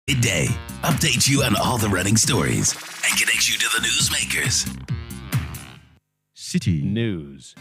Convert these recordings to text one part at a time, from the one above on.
Midday updates you on all the running stories and connects you to the newsmakers. City News.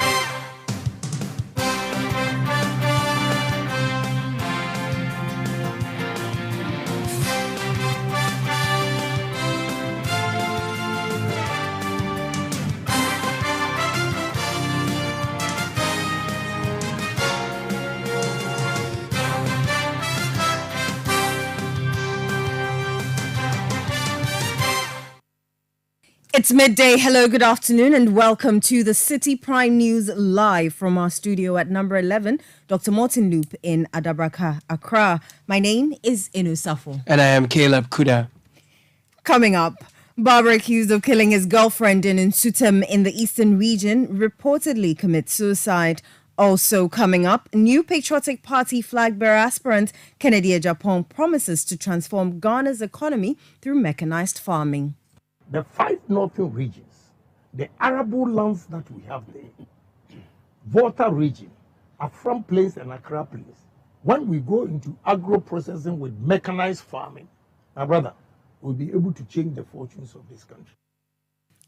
It's midday. Hello, good afternoon, and welcome to the Citi Prime News live from our studio at number 11, Dr. Morton Loop in Adabraka, Accra. My name is Inu Safo. And I am Caleb Kuda. Coming up, barber accused of killing his girlfriend in Nsutem in the eastern region reportedly commits suicide. Also coming up, new Patriotic Party flag bearer aspirant Kennedy Ejapong promises to transform Ghana's economy through mechanized farming. The 5 northern regions, the arable lands that we have there, Volta region, Afram Place and Accra Place, when we go into agro-processing with mechanized farming, my brother, we'll be able to change the fortunes of this country.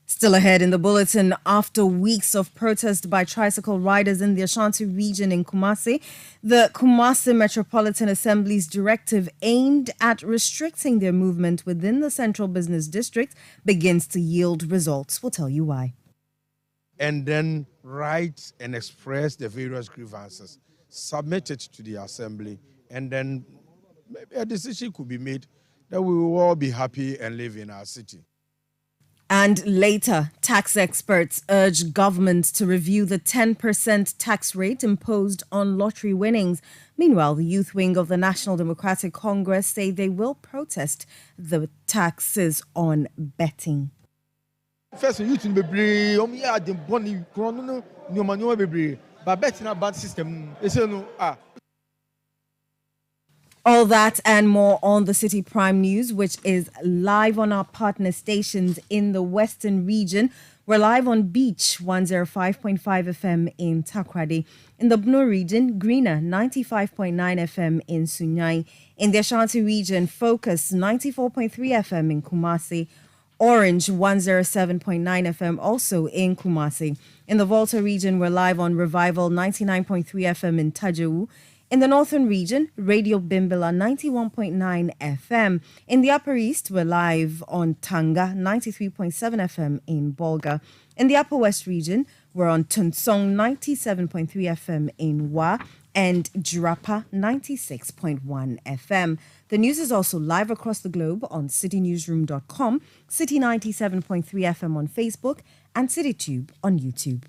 Still ahead in the bulletin, after weeks of protest by tricycle riders in the Ashanti region in Kumasi, the Kumasi Metropolitan Assembly's directive aimed at restricting their movement within the Central Business District begins to yield results. We'll tell you why. And then write and express the various grievances, submit it to the Assembly, and then maybe a decision could be made that we will all be happy and live in our city. And later, tax experts urge government to review the 10% tax rate imposed on lottery winnings. Meanwhile, the youth wing of the National Democratic Congress say they will protest the taxes on betting. First, youth in Bebre, the bonny chrono, no manual Bebre, but betting a bad system. All that and more on the Citi Prime News, which is live on our partner stations in the Western region. We're live on Beach 105.5 FM in Takoradi. In the Bno region, Greener 95.9 FM in Sunyai. In the Ashanti region, Focus 94.3 FM in Kumasi. Orange 107.9 FM also in Kumasi. In the Volta region, we're live on Revival 99.3 FM in Tajewu. In the Northern region, Radio Bimbila 91.9 FM. In the Upper East, we're live on Tanga 93.7 FM in Bolga. In the Upper West region, we're on Tunsong 97.3 FM in Wa and Drapa 96.1 FM. The news is also live across the globe on citynewsroom.com, Citi 97.3 FM on Facebook, and CityTube on YouTube.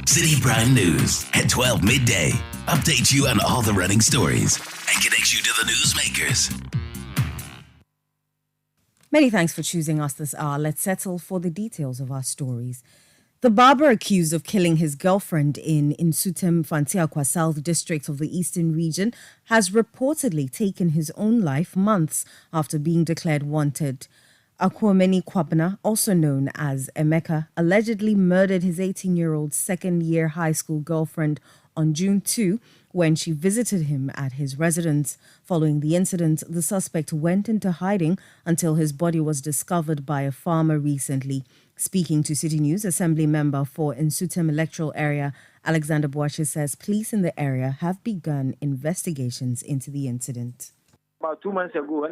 Citi Prime News at 12 midday updates you on all the running stories and connects you to the newsmakers. Many thanks for choosing us this hour. Let's settle for the details of our stories. The barber accused of killing his girlfriend in Nsutem, Fantiakwa South District of the Eastern Region has reportedly taken his own life months after being declared wanted. Akwameni Kwabena, also known as Emeka, allegedly murdered his 18-year-old second-year high school girlfriend on June 2 when she visited him at his residence. Following the incident, the suspect went into hiding until his body was discovered by a farmer recently. Speaking to City News, Assembly member for Nsutem electoral area, Alexander Boache says police in the area have begun investigations into the incident. About 2 months ago,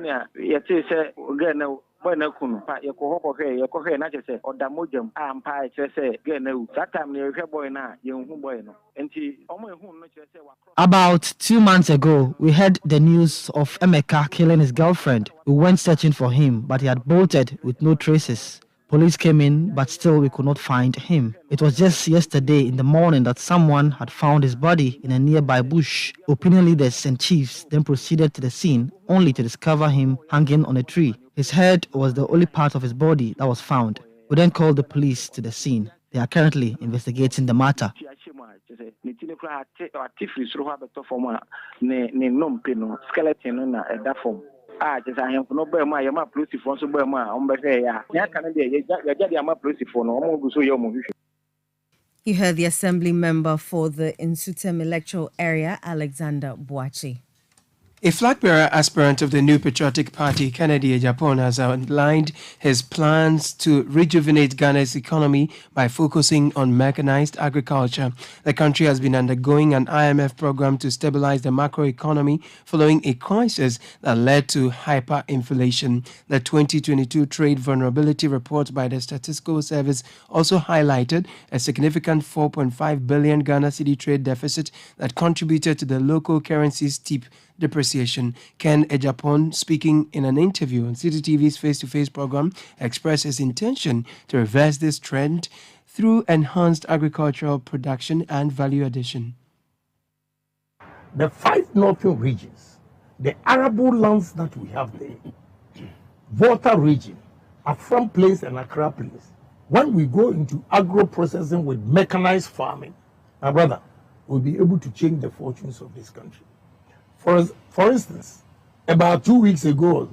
About 2 months ago, we heard the news of Emeka killing his girlfriend. We went searching for him, but he had bolted with no traces. Police came in, but still we could not find him. It was just yesterday in the morning that someone had found his body in a nearby bush. Opinion leaders and chiefs then proceeded to the scene, only to discover him hanging on a tree. His head was the only part of his body that was found. We then called the police to the scene. They are currently investigating the matter. You heard the Assembly member for the Nsutem electoral area, Alexander Boache. A flag bearer aspirant of the New Patriotic Party, Kennedy Ejapon, has outlined his plans to rejuvenate Ghana's economy by focusing on mechanized agriculture. The country has been undergoing an IMF program to stabilize the macroeconomy following a crisis that led to hyperinflation. The 2022 Trade Vulnerability Report by the Statistical Service also highlighted a significant 4.5 billion Ghana cedi trade deficit that contributed to the local currency's steep depreciation. Ken Ejapon, speaking in an interview on Citi TV's face-to-face program, expressed his intention to reverse this trend through enhanced agricultural production and value addition. The 5 northern regions, the arable lands that we have there, Volta region, Afram Plains and Accra Plains, when we go into agro-processing with mechanized farming, my brother, we'll be able to change the fortunes of this country. For instance, about 2 weeks ago,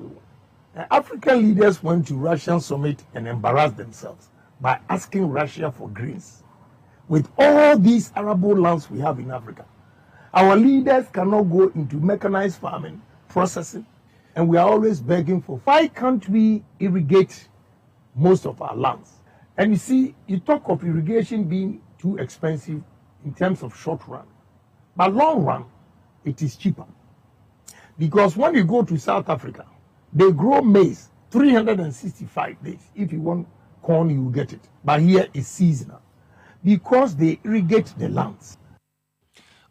African leaders went to Russian summit and embarrassed themselves by asking Russia for grains. With all these arable lands we have in Africa, our leaders cannot go into mechanized farming, processing, and we are always begging for, why can't we irrigate most of our lands? And you see, you talk of irrigation being too expensive in terms of short run, but long run, it is cheaper. Because when you go to South Africa, they grow maize 365 days. If you want corn, you will get it. But here it's seasonal because they irrigate the lands.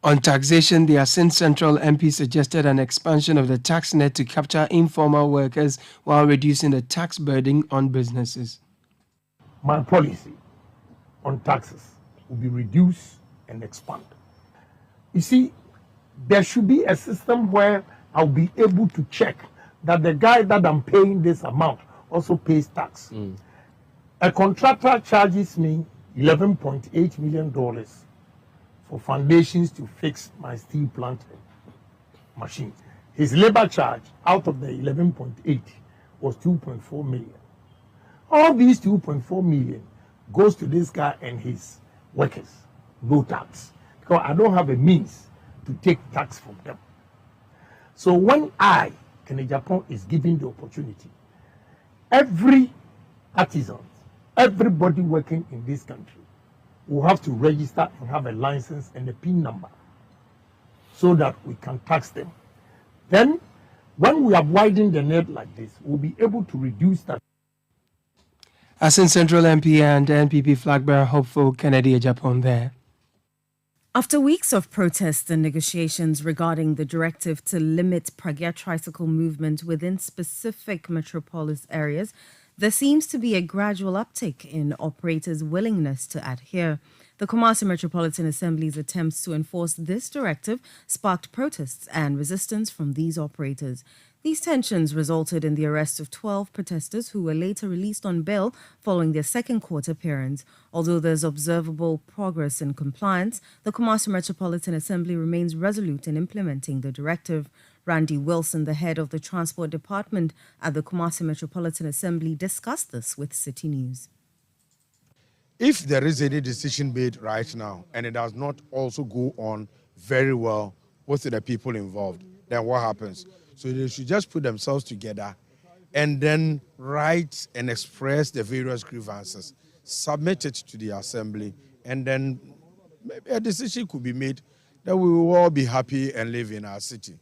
On taxation, the Asin Central MP suggested an expansion of the tax net to capture informal workers while reducing the tax burden on businesses. My policy on taxes will be reduce and expand. You see, there should be a system where I'll be able to check that the guy that I'm paying this amount also pays tax. A contractor charges me $11.8 million for foundations to fix my steel plant machine. His labor charge out of the 11.8 was 2.4 million. All these 2.4 million goes to this guy and his workers, no tax, because I don't have a means to take tax from them. So when Kennedy Ejapon, is given the opportunity, every artisan, everybody working in this country will have to register and have a license and a PIN number so that we can tax them. Then, when we have widened the net like this, we'll be able to reduce that. Asin Central MP and NPP flag bearer hopeful Kennedy Ejapon there. After weeks of protests and negotiations regarding the directive to limit Pragya tricycle movement within specific metropolis areas, there seems to be a gradual uptick in operators' willingness to adhere. The Kumasi Metropolitan Assembly's attempts to enforce this directive sparked protests and resistance from these operators. These tensions resulted in the arrest of 12 protesters who were later released on bail following their second court appearance. Although there's observable progress in compliance, the Kumasi Metropolitan Assembly remains resolute in implementing the directive. Randy Wilson, the head of the Transport Department at the Kumasi Metropolitan Assembly, discussed this with Citi News. If there is any decision made right now and it does not also go on very well with the people involved, then what happens? So they should just put themselves together and then write and express the various grievances, submit it to the assembly, and then maybe a decision could be made that we will all be happy and live in our city.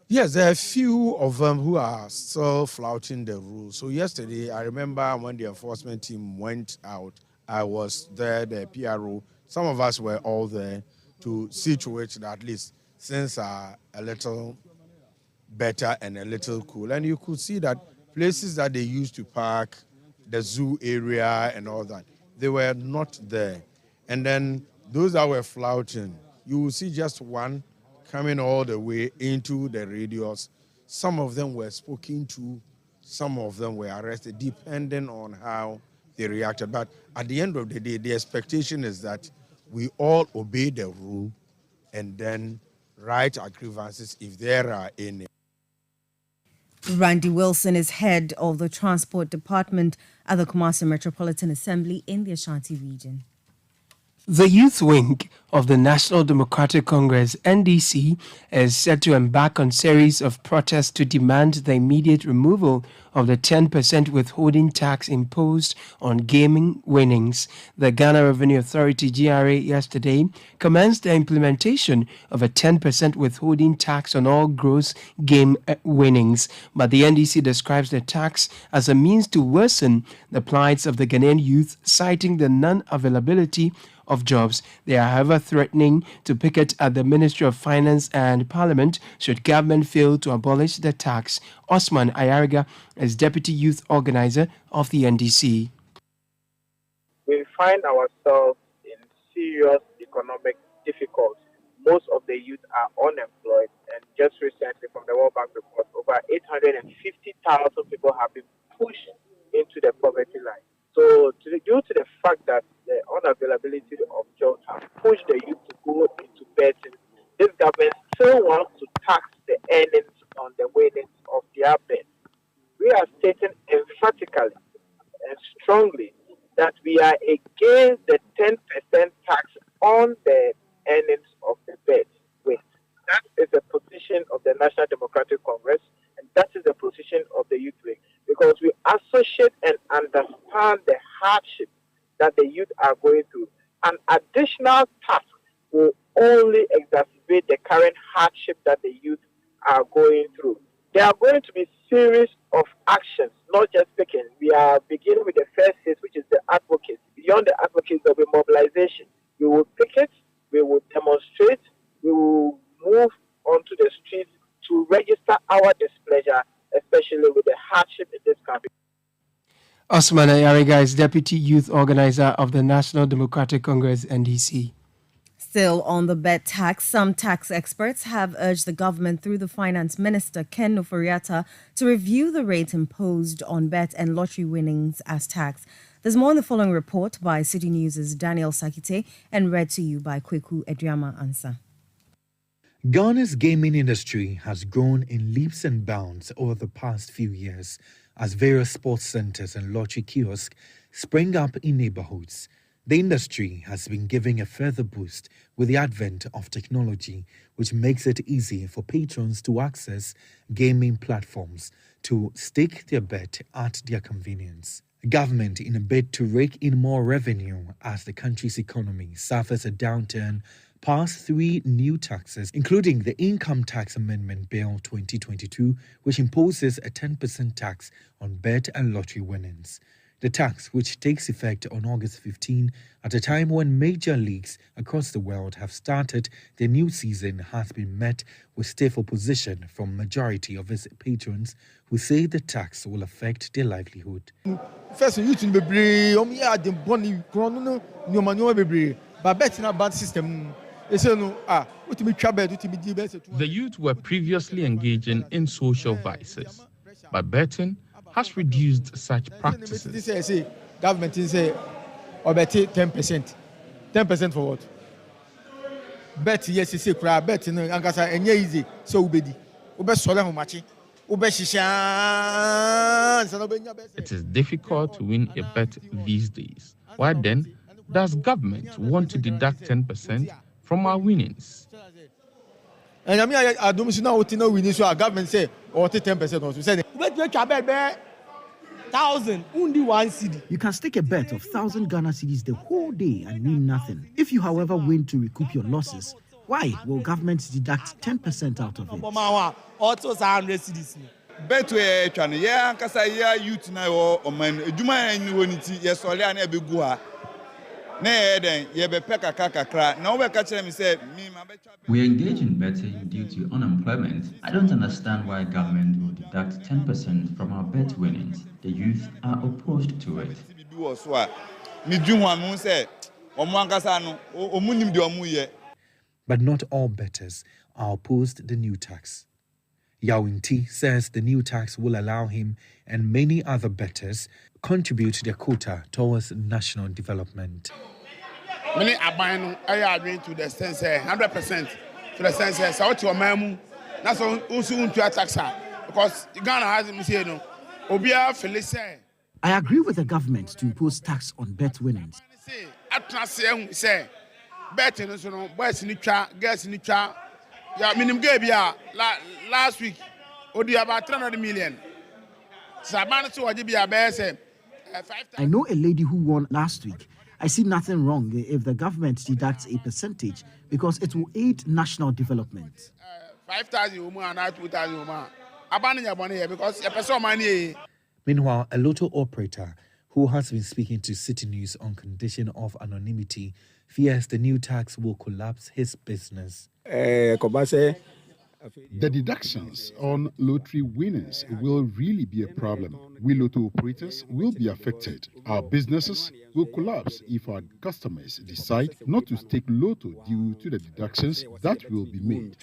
Yes, there are a few of them who are still flouting the rules. So yesterday, I remember when the enforcement team went out, I was there, the PRO. Some of us were all there to see to it that at least things are a little better and a little cool. And you could see that places that they used to park, the zoo area and all that, they were not there. And then those that were flouting, you will see just one coming all the way into the radius. Some of them were spoken to, some of them were arrested, depending on how they reacted. But at the end of the day, the expectation is that we all obey the rule and then write our grievances if there are any. Randy Wilson is head of the Transport Department at the Kumasi Metropolitan Assembly in the Ashanti region. The youth wing of the National Democratic Congress, NDC, is set to embark on a series of protests to demand the immediate removal of the 10% withholding tax imposed on gaming winnings. The Ghana Revenue Authority, GRA, yesterday commenced the implementation of a 10% withholding tax on all gross game winnings, but the NDC describes the tax as a means to worsen the plights of the Ghanaian youth, citing the non-availability of jobs. They are, however, threatening to picket at the Ministry of Finance and Parliament should government fail to abolish the tax. Osman Ayariga is Deputy Youth Organizer of the NDC. We find ourselves in serious economic difficulty. Most of the youth are unemployed, and just recently from the World Bank report, over 850,000 people have been pushed into the poverty line. So due to the fact that the unavailability of jobs has pushed the youth to go into betting, this government still wants to tax the earnings on the winnings of their bets. We are stating emphatically and strongly that we are against the 10% tax on the earnings of the bet wins. That is the position of the National Democratic Congress, and that is the position of the Youth Wing, because we associate and understand the hardship that the youth are going through. An additional tax will only exacerbate the current hardship that the youth are going through. There are going to be series of actions, not just picking. We are beginning with the first phase, which is the advocacy. Beyond the advocacy, there will be mobilization. We will picket, we will demonstrate, we will move onto the streets to register our displeasure, especially with the hardship in this country. Osman Ayariga is Deputy Youth Organizer of the National Democratic Congress, NDC. Still on the bet tax, some tax experts have urged the government through the Finance Minister, Ken Noforiata, to review the rate imposed on bet and lottery winnings as tax. There's more in the following report by City News' Daniel Sakite and read to you by Kweku Eduama Ansa. Ghana's gaming industry has grown in leaps and bounds over the past few years as various sports centers and lottery kiosks spring up in neighborhoods. The industry has been giving a further boost with the advent of technology, which makes it easy for patrons to access gaming platforms to stake their bet at their convenience. Government, in a bid to rake in more revenue as the country's economy suffers a downturn, passed 3 new taxes, including the Income Tax Amendment Bill 2022, which imposes a 10% tax on bet and lottery winnings. The tax, which takes effect on August 15, at a time when major leagues across the world have started their new season, has been met with stiff opposition from majority of its patrons, who say the tax will affect their livelihood. First, you to be the bonny chrono, no manual be, but betting a bad system. The youth were previously engaging in social vices, but betting has reduced such practices. This say government say or bet 10%. 10% for what? Bet yes, say cry bet no ankasa enye easy so ubedi. Ube sole ho machi. Ube shisha. It is difficult to win a bet these days. Why then does government want to deduct 10% from our winnings? And I don't see now what no winning so our government say or 10% also say bet 1,000 only 1 cedi. You can stake a bet of 1,000 Ghana cedis the whole day and win nothing. If you, however, win to recoup your losses, why will government deduct 10% out of it? Also 100 cedis. Bet we trying yeah kasa yeah youth na o man eduma en woni ti ye sole an e be gu ha. We engage in betting due to unemployment. I don't understand why government will deduct 10% from our bet winnings. The youth are opposed to it. But not all bettors are opposed to the new tax. Yawin T says the new tax will allow him and many other bettors contribute their quota towards national development. Many are buying to the sense 100% to the sense so to a man that's also to a tax because Ghana has no Obia Felice. I agree with the government to impose tax on bet winnings. betting so no boys ni twa girls ni twa ya minimum game bia last week odi about 300 million saban so waje bia be say I know a lady who won last week. I see nothing wrong if the government deducts a percentage because it will aid national development. 5,000 woman and 2,000 woman abandon money here because a person money. Meanwhile, a lotto operator who has been speaking to City News on condition of anonymity fears the new tax will collapse his business. The deductions on lottery winners will really be a problem. We lotto operators will be affected. Our businesses will collapse if our customers decide not to stake lotto due to the deductions that will be made.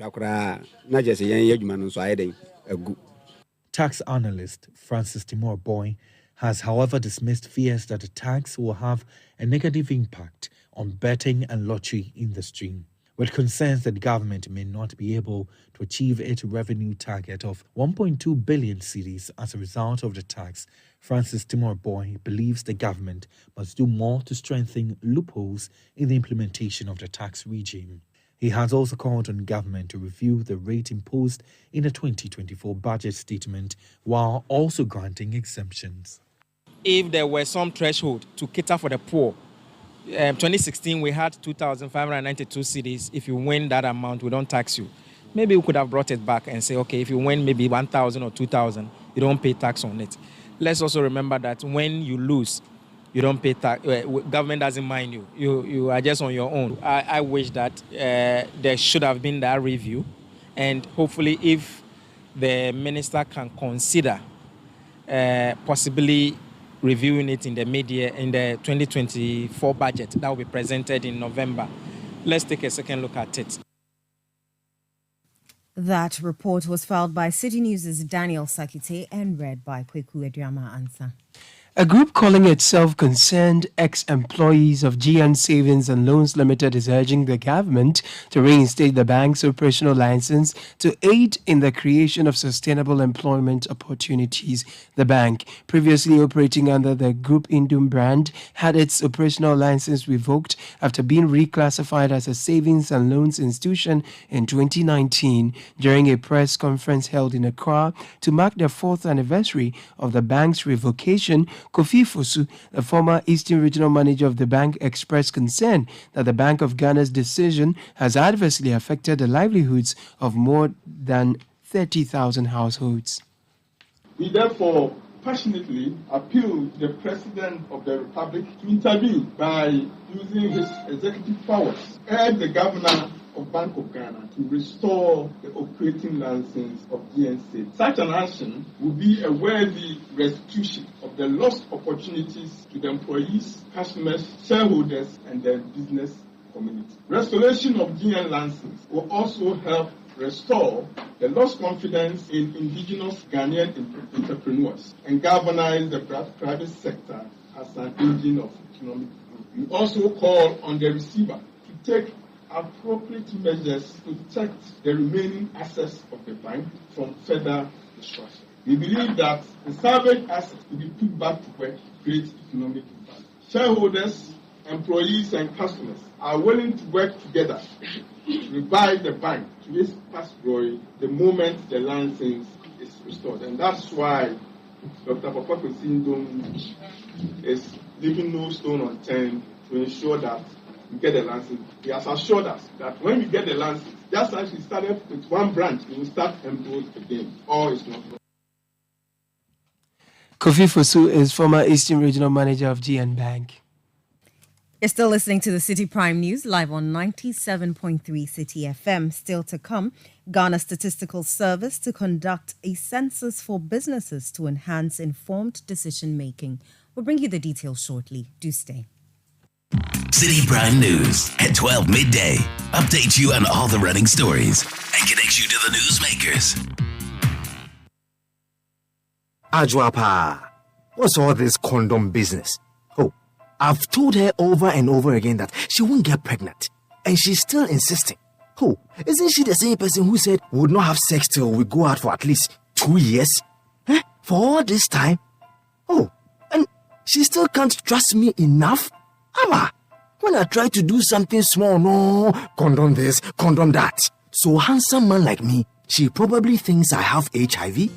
Tax analyst Francis Timor Boy has, however, dismissed fears that the tax will have a negative impact on betting and lottery industry, with concerns that the government may not be able to achieve its revenue target of 1.2 billion cedis as a result of the tax. Francis Timor Boy believes the government must do more to strengthen loopholes in the implementation of the tax regime. He has also called on government to review the rate imposed in the 2024 budget statement while also granting exemptions. If there were some threshold to cater for the poor, 2016 we had 2,592 cedis. If you win that amount, we don't tax you. Maybe we could have brought it back and say, okay, if you win maybe 1,000 or 2,000, you don't pay tax on it. Let's also remember that when you lose, you don't pay tax. Government doesn't mind you. You are just on your own. I wish that there should have been that review, and hopefully, if the minister can consider possibly reviewing it in the media in the 2024 budget that will be presented in November. Let's take a second look at it. That report was filed by City News' Daniel Sakite and read by Kweku Ediama Ansa. A group calling itself Concerned Ex-Employees of GN Savings and Loans Limited is urging the government to reinstate the bank's operational license to aid in the creation of sustainable employment opportunities. The bank, previously operating under the Group Indum brand, had its operational license revoked after being reclassified as a savings and loans institution in 2019. During a press conference held in Accra to mark the 4th anniversary of the bank's revocation, Kofi Fosu, the former Eastern Regional Manager of the bank, expressed concern that the Bank of Ghana's decision has adversely affected the livelihoods of more than 30,000 households. We therefore passionately appeal to the President of the Republic to intervene by using his executive powers, urge the Governor of Bank of Ghana to restore the operating license of GNC. Such an action would be a worthy restitution of the lost opportunities to the employees, customers, shareholders, and the business community. Restoration of GN license will also help restore the lost confidence in indigenous Ghanaian entrepreneurs and galvanize the private sector as an engine of economic growth. We also call on the receiver to take appropriate measures to protect the remaining assets of the bank from further destruction. We believe that the salvaged assets will be put back to work to create economic impact. Shareholders, employees, and customers are willing to work together to revive the bank to its past glory the moment the license is restored. And that's why Dr. Papa Kwesindom is leaving no stone unturned to ensure that we get the license. He has assured us that when we get the license, just as we started with one branch, we will start employing again. All is not. Kofi Fosu is former Eastern Regional Manager of GN Bank. You're still listening to the Citi Prime News live on 97.3 Citi FM. Still to come, Ghana Statistical Service to conduct a census for businesses to enhance informed decision making. We'll bring you the details shortly. Do stay. Citi Prime News at 12 midday. Updates you on all the running stories and connects you to the newsmakers. Ajwapa, what's all this condom business? Oh, I've told her over and over again that she won't get pregnant, and she's still insisting. Oh, isn't she the same person who said we would not have sex till we go out for at least 2 years? For all this time? Oh, and she still can't trust me enough? Ama, When I try to do something small, no, condom this, condom that. So handsome man like me, she probably thinks I have HIV.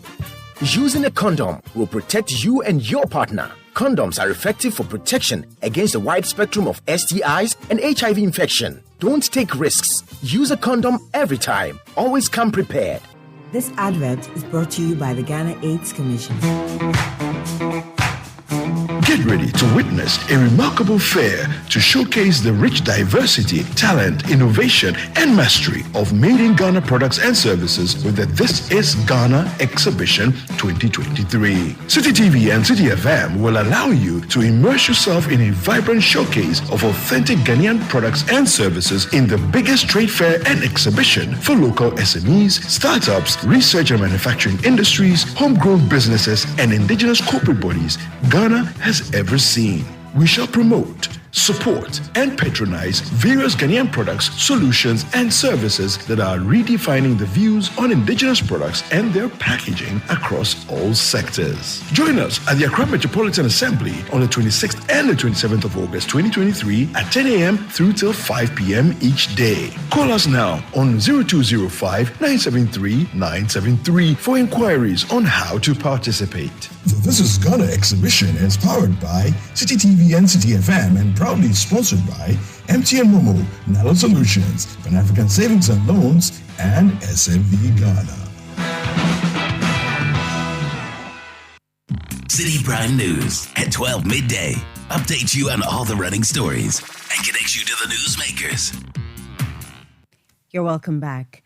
Using a condom will protect you and your partner. Condoms are effective for protection against a wide spectrum of STIs and HIV infection. Don't take risks. Use a condom every time. Always come prepared. This advert is brought to you by the Ghana AIDS Commission. Get ready to witness a remarkable fair to showcase the rich diversity, talent, innovation, and mastery of made in Ghana products and services with the This is Ghana Exhibition 2023. Citi TV and Citi FM will allow you to immerse yourself in a vibrant showcase of authentic Ghanaian products and services in the biggest trade fair and exhibition for local SMEs, startups, research and manufacturing industries, homegrown businesses, and indigenous corporate bodies Ghana has ever seen. We shall promote, support, and patronize various Ghanaian products, solutions, and services that are redefining the views on indigenous products and their packaging across all sectors. Join us at the Accra Metropolitan Assembly on the 26th and the 27th of August 2023 at 10 a.m. through till 5 p.m. each day. Call us now on 0205 973 973 for inquiries on how to participate. The This is Ghana exhibition is powered by Citi TV and Citi FM and proudly sponsored by MTN Momo, Nalo Solutions, Pan-African Savings and Loans, and SMV Ghana. Citi Prime News at 12 midday. Update you on all the running stories and connect you to the newsmakers. You're welcome back.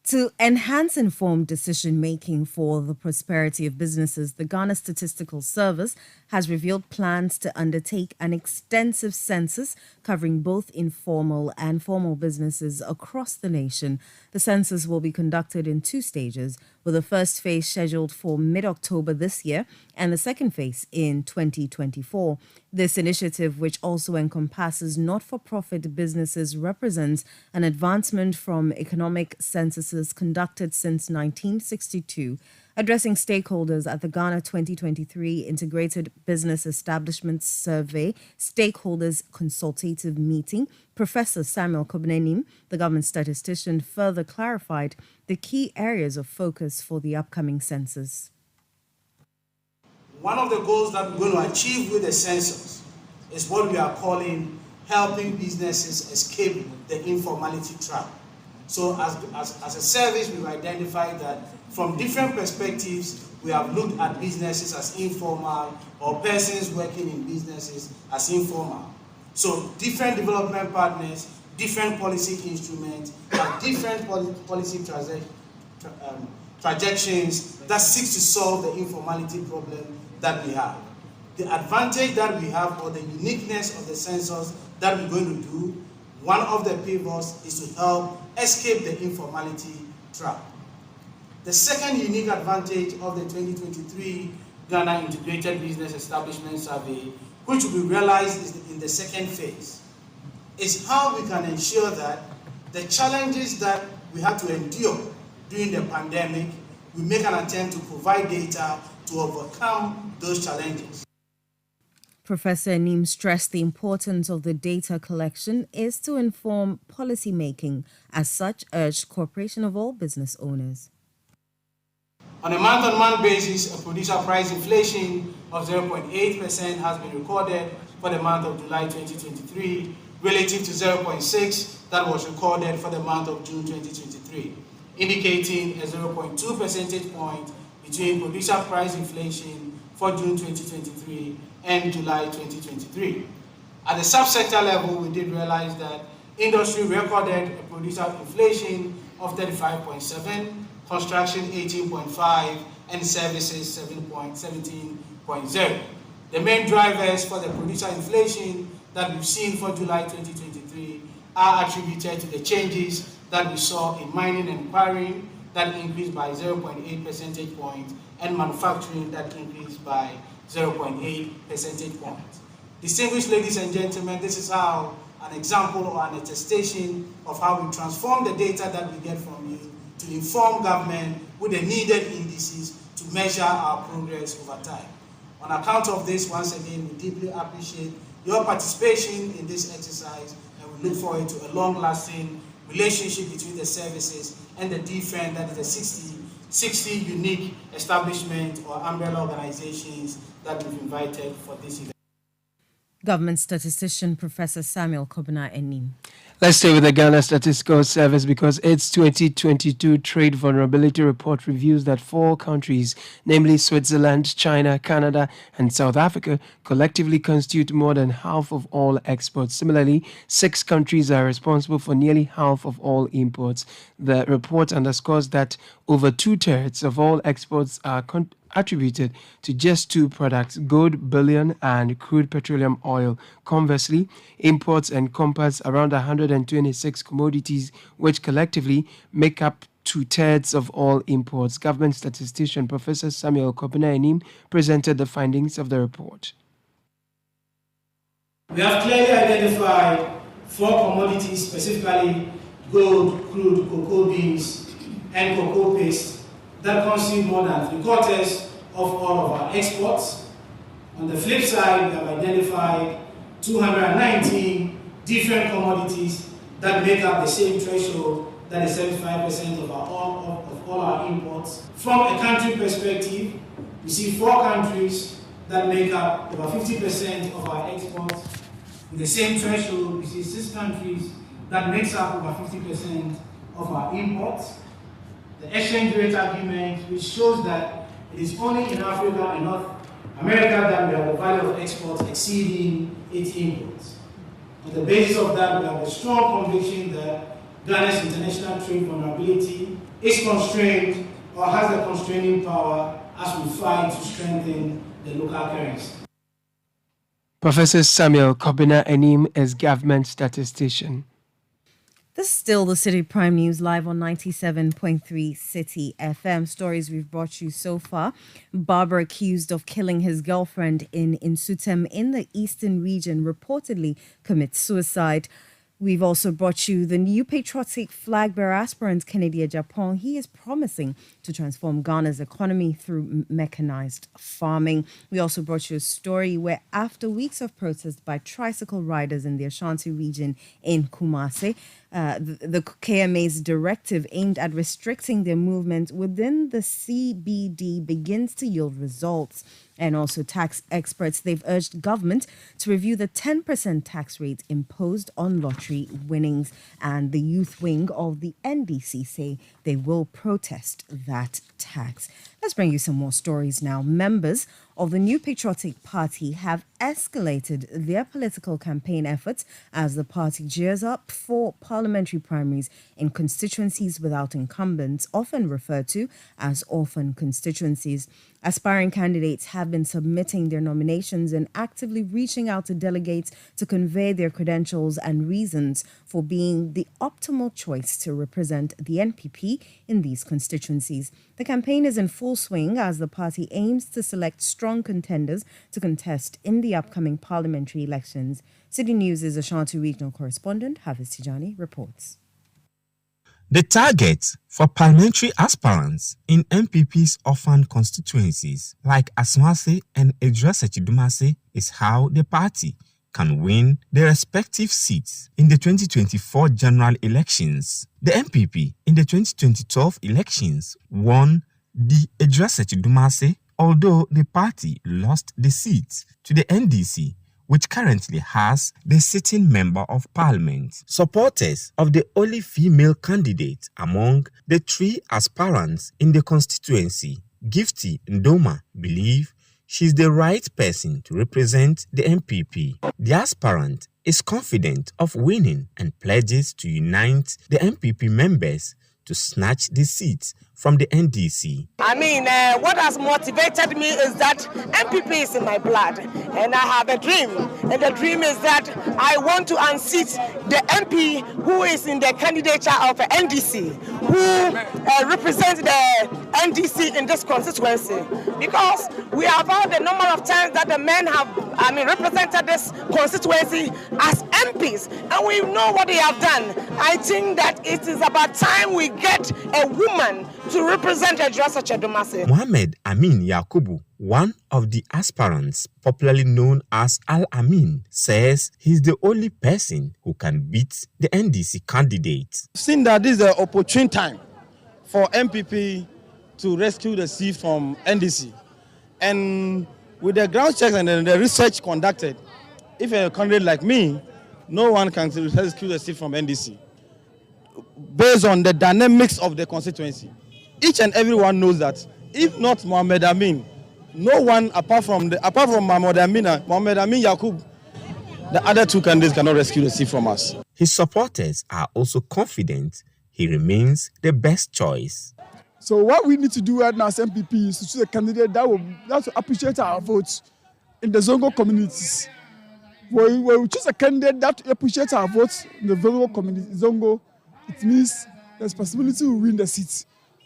To enhance informed decision-making for the prosperity of businesses, the Ghana Statistical Service has revealed plans to undertake an extensive census covering both informal and formal businesses across the nation. The census will be conducted in 2 stages, with the first phase scheduled for mid-October this year and the second phase in 2024. This initiative, which also encompasses not-for-profit businesses, represents an advancement from economic censuses conducted since 1962. Addressing stakeholders at the Ghana 2023 Integrated Business Establishments Survey Stakeholders Consultative Meeting, Professor Samuel Kobnenim, the government statistician, further clarified the key areas of focus for the upcoming census. One of the goals that we're going to achieve with the census is what we are calling helping businesses escape the informality trap. So as a service, we've identified that from different perspectives, we have looked at businesses as informal or persons working in businesses as informal. So different development partners, different policy instruments, and different policy trajectories that seeks to solve the informality problem that we have. The advantage that we have, or the uniqueness of the census that we're going to do, one of the pivots is to help escape the informality trap. The second unique advantage of the 2023 Ghana Integrated Business Establishment Survey, which will be realized in the second phase, is how we can ensure that the challenges that we had to endure during the pandemic, we make an attempt to provide data to overcome those challenges. Professor Neem stressed the importance of the data collection is to inform policy making, as such urged cooperation of all business owners. On a month-on-month basis, a producer price inflation of 0.8% has been recorded for the month of July 2023, relative to 0.6% that was recorded for the month of June 2023, indicating a 0.2 percentage point between producer price inflation for June 2023 and July 2023. At the subsector level, we did realize that industry recorded a producer inflation of 35.7%, construction 18.5%, and services 17.0%. The main drivers for the producer inflation that we've seen for July 2023 are attributed to the changes that we saw in mining and quarrying that increased by 0.8 percentage points, and manufacturing that increased by 0.8 percentage points. Distinguished ladies and gentlemen, this is how an example or an attestation of how we transform the data that we get from you to inform government with the needed indices to measure our progress over time. On account of this, once again, we deeply appreciate your participation in this exercise, and we look forward to a long-lasting relationship between the services and the DFN, that is the 60 unique establishment or umbrella organizations that we've invited for this event. Government statistician Professor Samuel Kobina Enim. Let's stay with the Ghana Statistical Service because its 2022 Trade Vulnerability Report reveals that 4 countries, namely Switzerland, China, Canada, and South Africa, collectively constitute more than half of all exports. Similarly, 6 countries are responsible for nearly half of all imports. The report underscores that over 2/3 of all exports are attributed to just 2 products, gold bullion and crude petroleum oil. Conversely, imports encompass around 126 commodities, which collectively make up 2/3 of all imports. Government statistician Professor Samuel Kobina Enim presented the findings of the report. We have clearly identified 4 commodities, specifically gold, crude, cocoa beans, and cocoa paste, that constitute more than 3/4 of all of our exports. On the flip side, we have identified 219 different commodities that make up the same threshold, that is 75% of all our imports. From a country perspective, we see 4 countries that make up over 50% of our exports. With the same threshold, we see 6 countries that makes up over 50% of our imports. The exchange rate argument, which shows that it is only in Africa and North America that we have a value of exports exceeding its imports. On the basis of that, we have a strong conviction that Ghana's international trade vulnerability is constrained or has the constraining power as we fight to strengthen the local currency. Professor Samuel Kobina Enim is government statistician. This is still the Citi Prime News live on 97.3 Citi FM. Stories we've brought you so far. Barber accused of killing his girlfriend in Insutem in the eastern region reportedly commits suicide. We've also brought you the new patriotic flag bearer aspirant, Kennedy Japan. He is promising to transform Ghana's economy through mechanized farming. We also brought you a story where after weeks of protest by tricycle riders in the Ashanti region in Kumasi, the KMA's directive aimed at restricting their movement within the CBD begins to yield results. And also tax experts, they've urged government to review the 10% tax rate imposed on lottery winnings. And the youth wing of the NDC say they will protest that tax. Let's bring you some more stories now. Members of the New Patriotic Party have escalated their political campaign efforts as the party gears up for parliamentary primaries in constituencies without incumbents, often referred to as orphan constituencies. Aspiring candidates have been submitting their nominations and actively reaching out to delegates to convey their credentials and reasons for being the optimal choice to represent the NPP in these constituencies. The campaign is in full swing as the party aims to select strong contenders to contest in the upcoming parliamentary elections. Citi News' Ashanti regional correspondent Hafiz Tijani reports. The target for parliamentary aspirants in MPP's orphan constituencies like Aswase and Edrese-Chidumase is how the party can win their respective seats in the 2024 general elections. The MPP in the 2012 elections won the Edrese-Chidumase, although the party lost the seat to the NDC, which currently has the sitting member of parliament. Supporters of the only female candidate among the 3 aspirants in the constituency, Gifty Ndoma, believe she's the right person to represent the MPP. The aspirant is confident of winning and pledges to unite the MPP members to snatch the seat from the NDC. What has motivated me is that MPP is in my blood and I have a dream. And the dream is that I want to unseat the MP who is in the candidature of NDC, who represents the NDC in this constituency. Because we have had the number of times that the men have represented this constituency as MPs, and we know what they have done. I think that it is about time we get a woman to represent Edrese-Chidumase. Mohammed Amin Yakubu One of the aspirants, popularly known as Al-Amin, says he's the only person who can beat the NDC candidate. Seeing that this is an opportune time for MPP to rescue the seat from NDC, and with the ground checks and the research conducted, if a candidate like me, no one can rescue the seat from NDC. Based on the dynamics of the constituency, each and everyone knows that if not Mohammed Amin, no one apart from Mohammed Amin Yakub, the other two candidates cannot rescue the seat from us. His supporters are also confident he remains the best choice. So what we need to do right now as MPP is to choose a candidate that will appreciate our votes in the Zongo communities. When we choose a candidate that appreciates our votes in the Zongo community, it means there's possibility we win the seat.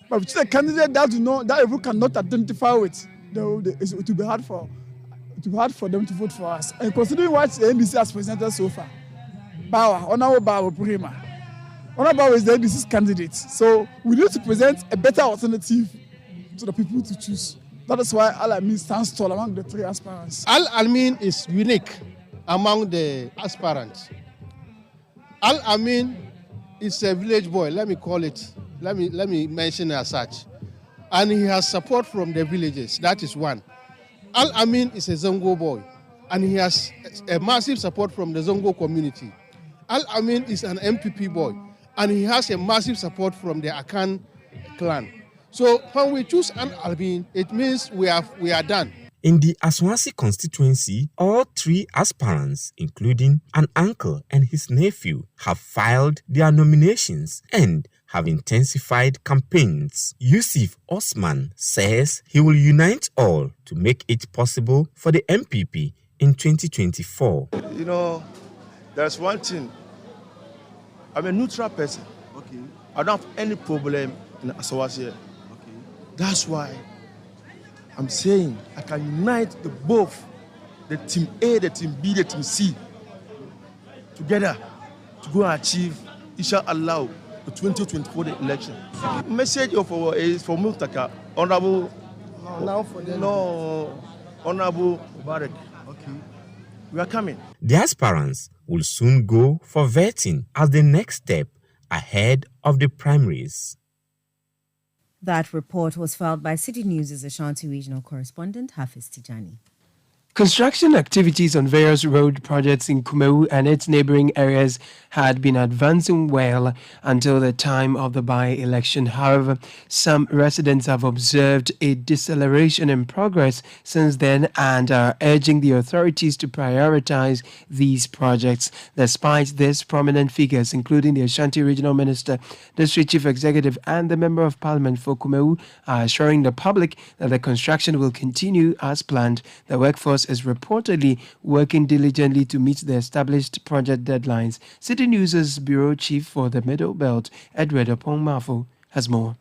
But if we choose a candidate that everyone cannot identify with, it will be hard for them to vote for us. And considering what the NDC has presented so far, Honorable Bawa Prima, Honorable Bawa is the NDC's candidate. So we need to present a better alternative to the people to choose. That is why Al-Amin stands tall among the three aspirants. Al-Amin is unique among the aspirants. Al-Amin is a village boy, let me call it. Let me mention it as such. And he has support from the villages. That is one. Al-Amin is a Zongo boy, and he has a massive support from the Zongo community. Al-Amin is an MPP boy, and he has a massive support from the Akan clan. So when we choose Al-Amin, it means we are done. In the Aswasi constituency, all three aspirants, including an uncle and his nephew, have filed their nominations and have intensified campaigns. Yusuf Osman says he will unite all to make it possible for the MPP in 2024. You know, there's one thing. I'm a neutral person. Okay. I don't have any problem in Asawasi. Okay. That's why I'm saying I can unite both the team A, the team B, the team C together to go and achieve, inshallah, the 2024 election. Message is for Multaka, Honorable Honorable Mubarak. Okay. We are coming. The aspirants will soon go for vetting as the next step ahead of the primaries. That report was filed by City News' Ashanti regional correspondent Hafiz Tijani. Construction activities on various road projects in Kumeu and its neighboring areas had been advancing well until the time of the by-election. However, some residents have observed a deceleration in progress since then and are urging the authorities to prioritize these projects. Despite this, prominent figures, including the Ashanti Regional Minister, District Chief Executive and the Member of Parliament for Kumeu, are assuring the public that the construction will continue as planned. The workforce is reportedly working diligently to meet the established project deadlines. City News' Bureau Chief for the Middle Belt, Edward Opong-Mafo, has more.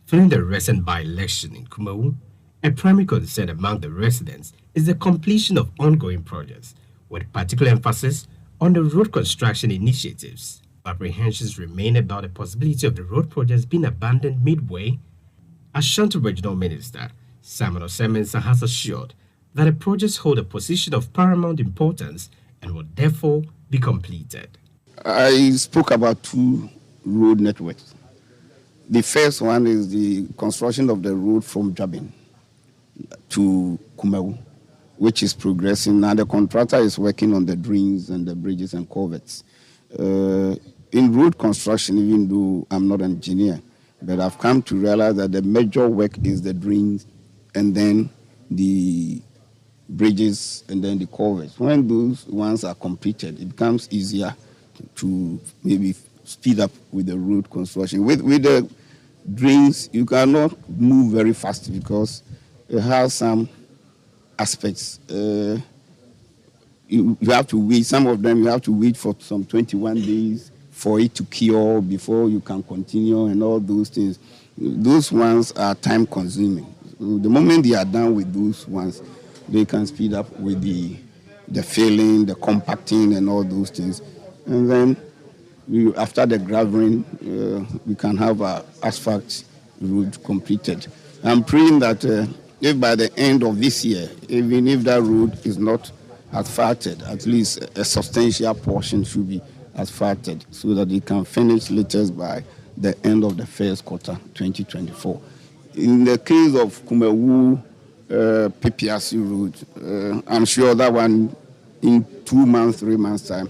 Following the recent by-election in Kumeu, a primary concern among the residents is the completion of ongoing projects, with particular emphasis on the road construction initiatives. Apprehensions remain about the possibility of the road projects being abandoned midway. Ashanti Regional Minister Simon Osemensa has assured that the projects hold a position of paramount importance and will therefore be completed. I spoke about two road networks. The first one is the construction of the road from Jabin to Kumeu, which is progressing. Now the contractor is working on the drains and the bridges and culverts. In road construction, even though I'm not an engineer, but I've come to realize that the major work is the drains and then the bridges and then the culverts. When those ones are completed, it becomes easier to maybe speed up with the road construction. With the drains, you cannot move very fast because it has some aspects. You have to wait. Some of them you have to wait for some 21 days for it to cure before you can continue and all those things. Those ones are time consuming. The moment they are done with those ones, they can speed up with the filling, the compacting, and all those things. And then after the graveling, we can have an asphalt road completed. I'm praying that if by the end of this year, even if that road is not asphalted, at least a substantial portion should be asphalted so that it can finish latest by the end of the first quarter 2024. In the case of Kumewu PPRC road, I'm sure that one in 2 months, 3 months' time,